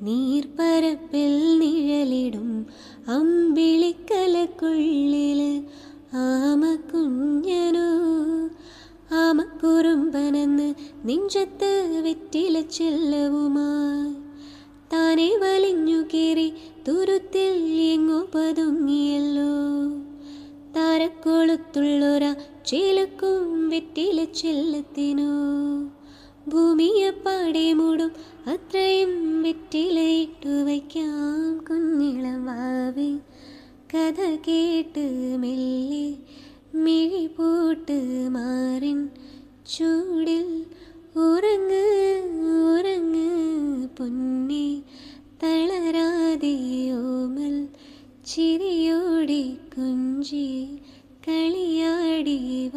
നീർപ്പരപ്പിൽ നിഴലിടും അമ്പിളിക്കലക്കുള്ളിൽ ആമക്കുഞ്ഞനോ ആമക്കുറുമ്പനെന്ന് നെഞ്ചത്ത് വെറ്റില ചെല്ലവുമായി താനെ വലിഞ്ഞു കയറി തുരുത്തിൽ എങ്ങോ പതുങ്ങിയല്ലോ. താരക്കൊളുത്തുള്ളൊര ചിലക്കും വെറ്റില ചെല്ലത്തിനോ ഭൂമിയെ പാടെ മൂടും അത്രയും വെറ്റിലയിട്ടു വയ്ക്കാം കുഞ്ഞിളം വാവി. കഥ കേട്ട് മെല്ലെ മിഴി പൂട്ട് മാറിൻ ചൂടിൽ ഉറങ്ങ് ഉറങ്ങ് പൊന്നെ തളരാതെ ഓമൽ ചിരിയോടെ കുഞ്ചി കളിയാടി